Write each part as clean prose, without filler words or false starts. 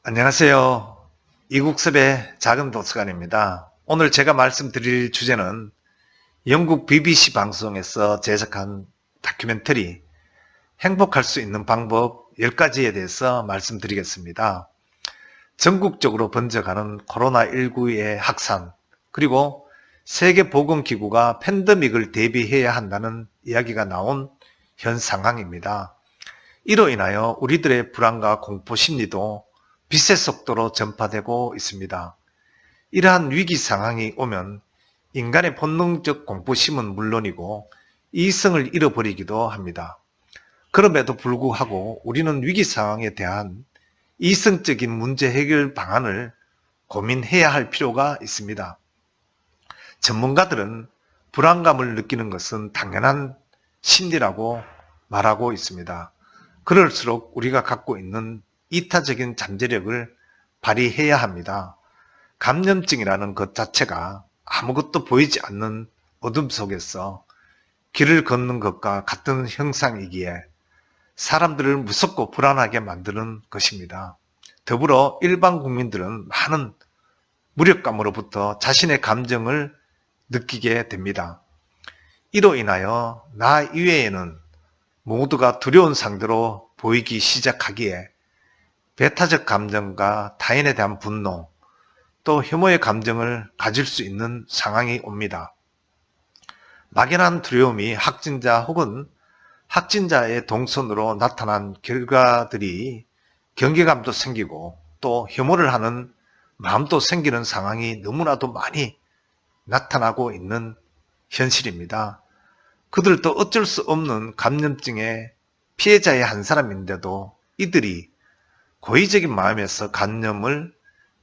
안녕하세요. 이국섭의 작은 도서관입니다. 오늘 제가 말씀드릴 주제는 영국 BBC 방송에서 제작한 다큐멘터리 행복할 수 있는 방법 10가지에 대해서 말씀드리겠습니다. 전국적으로 번져가는 코로나19의 확산, 그리고 세계보건기구가 팬데믹을 대비해야 한다는 이야기가 나온 현 상황입니다. 이로 인하여 우리들의 불안과 공포 심리도 빛의 속도로 전파되고 있습니다. 이러한 위기 상황이 오면 인간의 본능적 공포심은 물론이고 이성을 잃어버리기도 합니다. 그럼에도 불구하고 우리는 위기 상황에 대한 이성적인 문제 해결 방안을 고민해야 할 필요가 있습니다. 전문가들은 불안감을 느끼는 것은 당연한 심리라고 말하고 있습니다. 그럴수록 우리가 갖고 있는 이타적인 잠재력을 발휘해야 합니다. 감염증이라는 것 자체가 아무것도 보이지 않는 어둠 속에서 길을 걷는 것과 같은 형상이기에 사람들을 무섭고 불안하게 만드는 것입니다. 더불어 일반 국민들은 많은 무력감으로부터 자신의 감정을 느끼게 됩니다. 이로 인하여 나 이외에는 모두가 두려운 상대로 보이기 시작하기에 배타적 감정과 타인에 대한 분노, 또 혐오의 감정을 가질 수 있는 상황이 옵니다. 막연한 두려움이 확진자 혹은 확진자의 동선으로 나타난 결과들이 경계감도 생기고 또 혐오를 하는 마음도 생기는 상황이 너무나도 많이 나타나고 있는 현실입니다. 그들도 어쩔 수 없는 감염증의 피해자의 한 사람인데도 이들이 고의적인 마음에서 감염을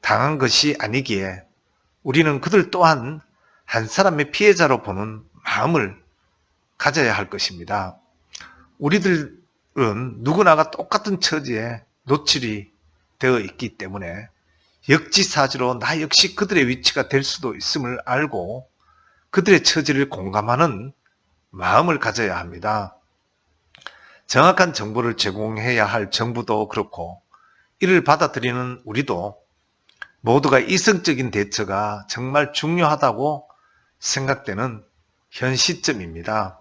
당한 것이 아니기에 우리는 그들 또한 한 사람의 피해자로 보는 마음을 가져야 할 것입니다. 우리들은 누구나가 똑같은 처지에 노출이 되어 있기 때문에 역지사지로 나 역시 그들의 위치가 될 수도 있음을 알고 그들의 처지를 공감하는 마음을 가져야 합니다. 정확한 정보를 제공해야 할 정부도 그렇고 이를 받아들이는 우리도 모두가 이성적인 대처가 정말 중요하다고 생각되는 현 시점입니다.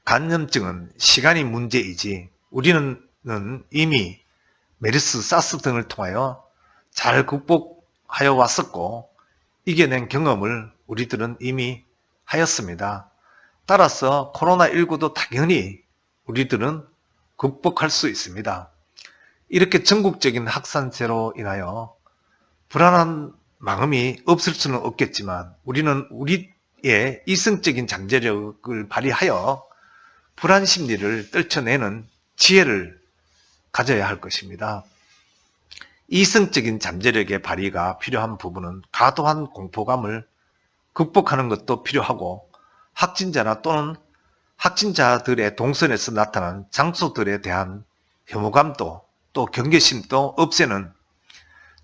감염증은 시간이 문제이지 우리는 이미 메르스, 사스 등을 통하여 잘 극복하여 왔었고 이겨낸 경험을 우리들은 이미 하였습니다. 따라서 코로나19도 당연히 우리들은 극복할 수 있습니다. 이렇게 전국적인 확산세로 인하여 불안한 마음이 없을 수는 없겠지만 우리는 우리의 이성적인 잠재력을 발휘하여 불안 심리를 떨쳐내는 지혜를 가져야 할 것입니다. 이성적인 잠재력의 발휘가 필요한 부분은 과도한 공포감을 극복하는 것도 필요하고 확진자나 또는 확진자들의 동선에서 나타난 장소들에 대한 혐오감도 또 경계심도 없애는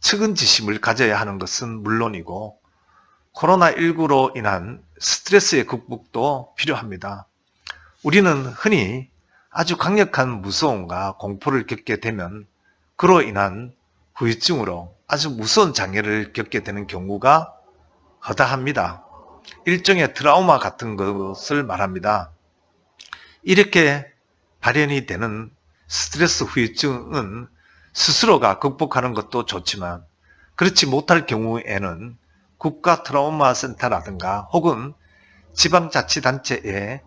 측은지심을 가져야 하는 것은 물론이고 코로나19로 인한 스트레스의 극복도 필요합니다. 우리는 흔히 아주 강력한 무서움과 공포를 겪게 되면 그로 인한 후유증으로 아주 무서운 장애를 겪게 되는 경우가 허다합니다. 일종의 트라우마 같은 것을 말합니다. 이렇게 발현이 되는 스트레스 후유증은 스스로가 극복하는 것도 좋지만 그렇지 못할 경우에는 국가 트라우마 센터라든가 혹은 지방자치단체의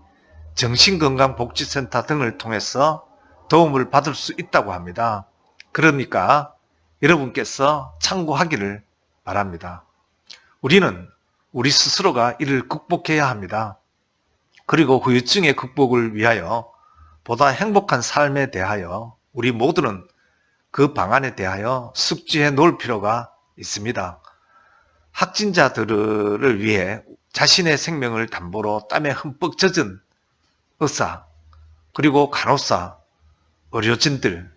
정신건강복지센터 등을 통해서 도움을 받을 수 있다고 합니다. 그러니까 여러분께서 참고하기를 바랍니다. 우리는 우리 스스로가 이를 극복해야 합니다. 그리고 후유증의 극복을 위하여 보다 행복한 삶에 대하여 우리 모두는 그 방안에 대하여 숙지해 놓을 필요가 있습니다. 확진자들을 위해 자신의 생명을 담보로 땀에 흠뻑 젖은 의사, 그리고 간호사, 의료진들,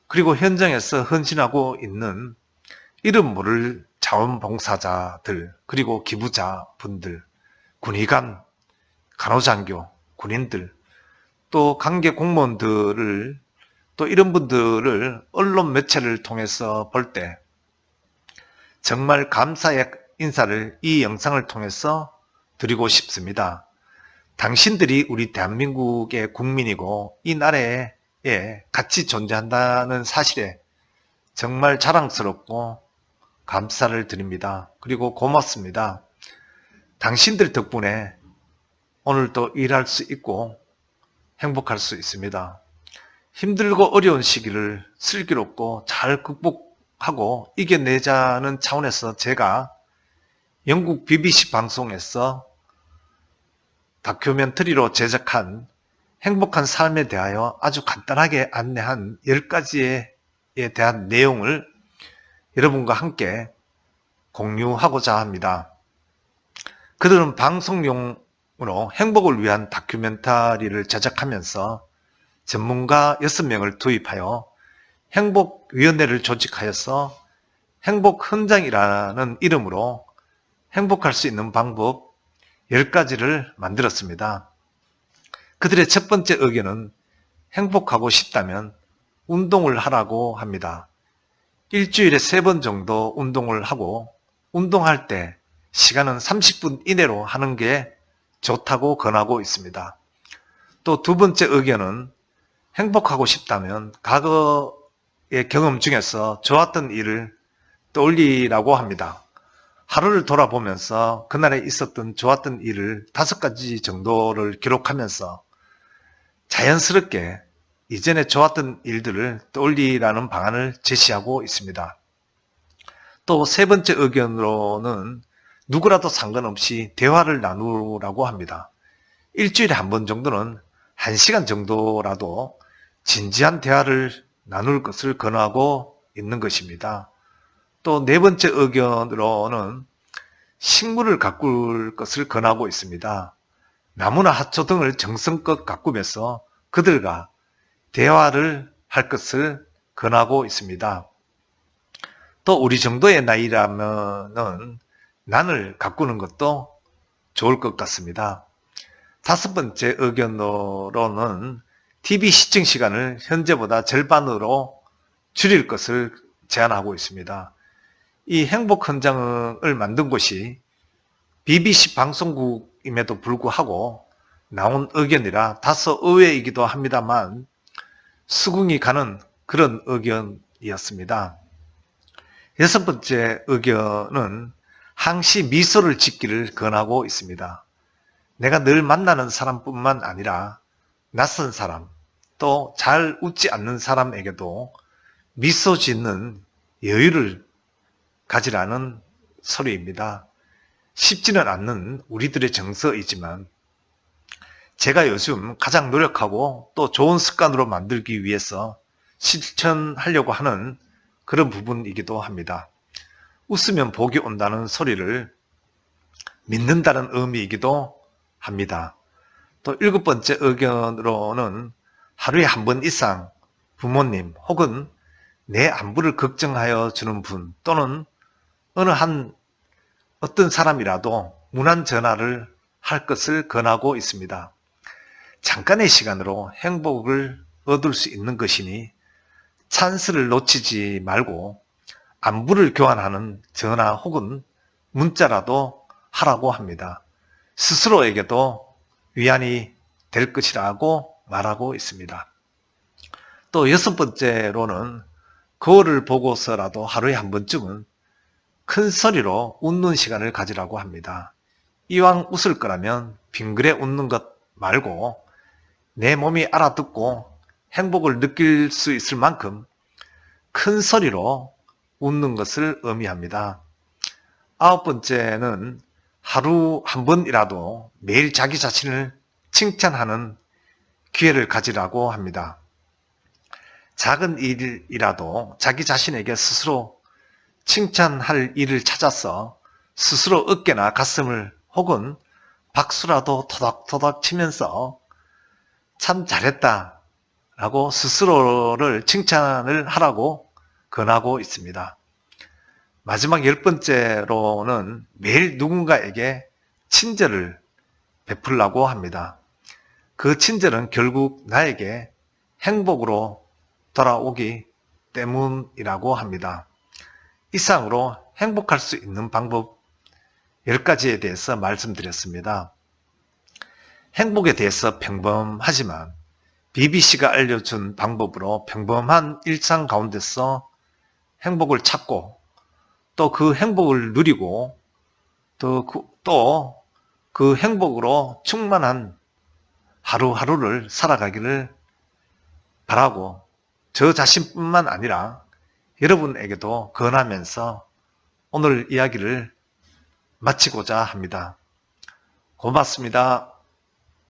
그리고 현장에서 헌신하고 있는 이름 모를 자원봉사자들, 그리고 기부자분들, 군의관, 간호장교, 군인들, 또 관계 공무원들을 또 이런 분들을 언론 매체를 통해서 볼 때 정말 감사의 인사를 이 영상을 통해서 드리고 싶습니다. 당신들이 우리 대한민국의 국민이고 이 나라에 같이 존재한다는 사실에 정말 자랑스럽고 감사를 드립니다. 그리고 고맙습니다. 당신들 덕분에 오늘도 일할 수 있고 행복할 수 있습니다. 힘들고 어려운 시기를 슬기롭고 잘 극복하고 이겨내자는 차원에서 제가 영국 BBC 방송에서 다큐멘터리로 제작한 행복한 삶에 대하여 아주 간단하게 안내한 10가지에 대한 내용을 여러분과 함께 공유하고자 합니다. 그들은 방송용으로 행복을 위한 다큐멘터리를 제작하면서 전문가 6명을 투입하여 행복위원회를 조직하여서 행복현장이라는 이름으로 행복할 수 있는 방법 10가지를 만들었습니다. 그들의 첫 번째 의견은 행복하고 싶다면 운동을 하라고 합니다. 일주일에 3번 정도 운동을 하고 운동할 때 시간은 30분 이내로 하는 게 좋다고 권하고 있습니다. 또 두 번째 의견은 행복하고 싶다면 과거의 경험 중에서 좋았던 일을 떠올리라고 합니다. 하루를 돌아보면서 그날에 있었던 좋았던 일을 5가지 정도를 기록하면서 자연스럽게 이전에 좋았던 일들을 떠올리라는 방안을 제시하고 있습니다. 또 세 번째 의견으로는 누구라도 상관없이 대화를 나누라고 합니다. 일주일에 한 번 정도는 1시간 정도라도 진지한 대화를 나눌 것을 권하고 있는 것입니다. 또 네 번째 의견으로는 식물을 가꿀 것을 권하고 있습니다. 나무나 하초 등을 정성껏 가꾸면서 그들과 대화를 할 것을 권하고 있습니다. 또 우리 정도의 나이라면은 난을 가꾸는 것도 좋을 것 같습니다. 5번째 의견으로는 TV 시청 시간을 현재보다 절반으로 줄일 것을 제안하고 있습니다. 이 행복 현장을 만든 곳이 BBC 방송국임에도 불구하고 나온 의견이라 다소 의외이기도 합니다만 수긍이 가는 그런 의견이었습니다. 6번째 의견은 항시 미소를 짓기를 권하고 있습니다. 내가 늘 만나는 사람뿐만 아니라 낯선 사람, 또 잘 웃지 않는 사람에게도 미소 짓는 여유를 가지라는 소리입니다. 쉽지는 않는 우리들의 정서이지만 제가 요즘 가장 노력하고 또 좋은 습관으로 만들기 위해서 실천하려고 하는 그런 부분이기도 합니다. 웃으면 복이 온다는 소리를 믿는다는 의미이기도 합니다. 또 7번째 의견으로는 하루에 한 번 이상 부모님 혹은 내 안부를 걱정하여 주는 분 또는 어떤 사람이라도 무난 전화를 할 것을 권하고 있습니다. 잠깐의 시간으로 행복을 얻을 수 있는 것이니 찬스를 놓치지 말고 안부를 교환하는 전화 혹은 문자라도 하라고 합니다. 스스로에게도 위안이 될 것이라고 말하고 있습니다. 또 6번째로는 거울을 보고서라도 하루에 한 번쯤은 큰 소리로 웃는 시간을 가지라고 합니다. 이왕 웃을 거라면 빙그레 웃는 것 말고 내 몸이 알아듣고 행복을 느낄 수 있을 만큼 큰 소리로 웃는 것을 의미합니다. 9번째는 하루 한 번이라도 매일 자기 자신을 칭찬하는 기회를 가지라고 합니다. 작은 일이라도 자기 자신에게 스스로 칭찬할 일을 찾아서 스스로 어깨나 가슴을 혹은 박수라도 토닥토닥 치면서 참 잘했다 라고 스스로를 칭찬을 하라고 권하고 있습니다. 마지막 10번째로는 매일 누군가에게 친절을 베풀라고 합니다. 그 친절은 결국 나에게 행복으로 돌아오기 때문이라고 합니다. 이상으로 행복할 수 있는 방법 10가지에 대해서 말씀드렸습니다. 행복에 대해서 평범하지만 BBC가 알려준 방법으로 평범한 일상 가운데서 행복을 찾고 또 그 행복을 누리고 또 그 행복으로 충만한 하루하루를 살아가기를 바라고 저 자신뿐만 아니라 여러분에게도 권하면서 오늘 이야기를 마치고자 합니다. 고맙습니다.